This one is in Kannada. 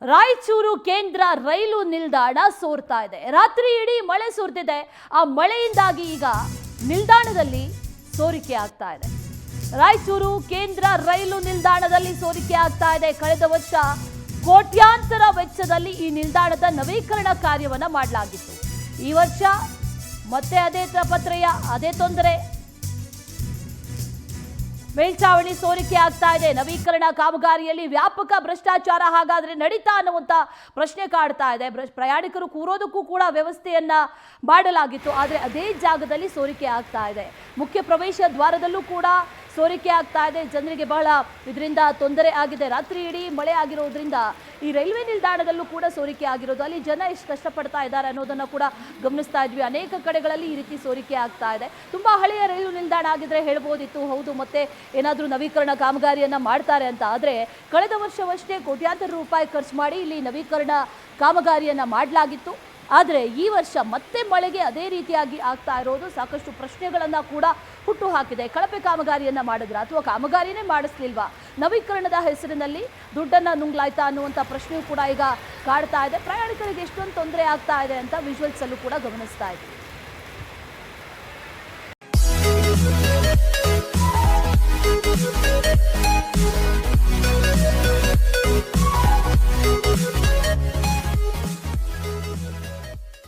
ರಾಯಚೂರು ಕೇಂದ್ರ ರೈಲು ನಿಲ್ದಾಣ ಸೋರ್ತಾ ಇದೆ. ರಾತ್ರಿ ಇಡೀ ಮಳೆ ಸುರಿದಿದೆ. ಆ ಮಳೆಯಿಂದಾಗಿ ಈಗ ನಿಲ್ದಾಣದಲ್ಲಿ ಸೋರಿಕೆ ಆಗ್ತಾ ಇದೆ. ರಾಯಚೂರು ಕೇಂದ್ರ ರೈಲು ನಿಲ್ದಾಣದಲ್ಲಿ ಸೋರಿಕೆ ಆಗ್ತಾ ಇದೆ. ಕಳೆದ ವರ್ಷ ಕೋಟ್ಯಾಂತರ ವೆಚ್ಚದಲ್ಲಿ ಈ ನಿಲ್ದಾಣದ ನವೀಕರಣ ಕಾರ್ಯವನ್ನ ಮಾಡಲಾಗಿತ್ತು. ಈ ವರ್ಷ ಮತ್ತೆ ಅದೇ ತಾಪತ್ರಯ, ಅದೇ ತೊಂದರೆ. ಮೇಲ್ಚಾವಣಿ ಸೋರಿಕೆ ಆಗ್ತಾ ಇದೆ. ನವೀಕರಣ ಕಾಮಗಾರಿಯಲ್ಲಿ ವ್ಯಾಪಕ ಭ್ರಷ್ಟಾಚಾರ ಹಾಗಾದ್ರೆ ನಡೀತಾ ಅನ್ನುವಂತ ಪ್ರಶ್ನೆ ಕಾಡ್ತಾ ಇದೆ. ಪ್ರಯಾಣಿಕರು ಕೂರೋದಕ್ಕೂ ಕೂಡ ವ್ಯವಸ್ಥೆಯನ್ನ ಮಾಡಲಾಗಿತ್ತು, ಆದರೆ ಅದೇ ಜಾಗದಲ್ಲಿ ಸೋರಿಕೆ ಆಗ್ತಾ ಇದೆ. ಮುಖ್ಯ ಪ್ರವೇಶ ದ್ವಾರದಲ್ಲೂ ಕೂಡ ಸೋರಿಕೆ ಆಗ್ತಾ ಇದೆ. ಜನರಿಗೆ ಬಹಳ ಇದರಿಂದ ತೊಂದರೆ ಆಗಿದೆ. ರಾತ್ರಿ ಇಡೀ ಮಳೆ ಆಗಿರೋದ್ರಿಂದ ಈ ರೈಲ್ವೆ ನಿಲ್ದಾಣದಲ್ಲೂ ಕೂಡ ಸೋರಿಕೆ ಆಗಿರೋದು. ಅಲ್ಲಿ ಜನ ಎಷ್ಟು ಕಷ್ಟಪಡ್ತಾ ಇದ್ದಾರೆ ಅನ್ನೋದನ್ನ ಕೂಡ ಗಮನಿಸ್ತಾ ಇದ್ವಿ. ಅನೇಕ ಕಡೆಗಳಲ್ಲಿ ಈ ರೀತಿ ಸೋರಿಕೆ ಆಗ್ತಾ ಇದೆ. ತುಂಬಾ ಹಳೆಯ ರೈಲು ನಿಲ್ದಾಣ ಆಗಿದ್ರೆ ಹೇಳ್ಬೋದಿತ್ತು, ಹೌದು ಮತ್ತೆ ಏನಾದರೂ ನವೀಕರಣ ಕಾಮಗಾರಿಯನ್ನ ಮಾಡ್ತಾರೆ ಅಂತ. ಆದರೆ ಕಳೆದ ವರ್ಷವಷ್ಟೇ ಕೋಟ್ಯಾಂತರ ರೂಪಾಯಿ ಖರ್ಚು ಮಾಡಿ ಇಲ್ಲಿ ನವೀಕರಣ ಕಾಮಗಾರಿಯನ್ನ ಮಾಡಲಾಗಿತ್ತು. ಆದರೆ ಈ ವರ್ಷ ಮತ್ತೆ ಮಳೆಗೆ ಅದೇ ರೀತಿಯಾಗಿ ಆಗ್ತಾ ಇರೋದು ಸಾಕಷ್ಟು ಪ್ರಶ್ನೆಗಳನ್ನ ಕೂಡ ಹುಟ್ಟು ಹಾಕಿದೆ. ಕಳಪೆ ಕಾಮಗಾರಿಯನ್ನ ಮಾಡಿದ್ರ ಅಥವಾ ಕಾಮಗಾರಿನೇ ಮಾಡಿಸ್ಲಿಲ್ವಾ, ನವೀಕರಣದ ಹೆಸರಿನಲ್ಲಿ ದುಡ್ಡನ್ನ ನುಂಗ್ಲಾಯ್ತಾ ಅನ್ನುವಂಥ ಪ್ರಶ್ನೆಯೂ ಕೂಡ ಈಗ ಕಾಡ್ತಾ ಇದೆ. ಪ್ರಯಾಣಿಕರಿಗೆ ಎಷ್ಟೊಂದು ತೊಂದರೆ ಆಗ್ತಾ ಇದೆ ಅಂತ ವಿಜುವಲ್ಸ್ ಅಲ್ಲೂ ಕೂಡ ಗಮನಿಸ್ತಾ ಇದ್ದೀವಿ.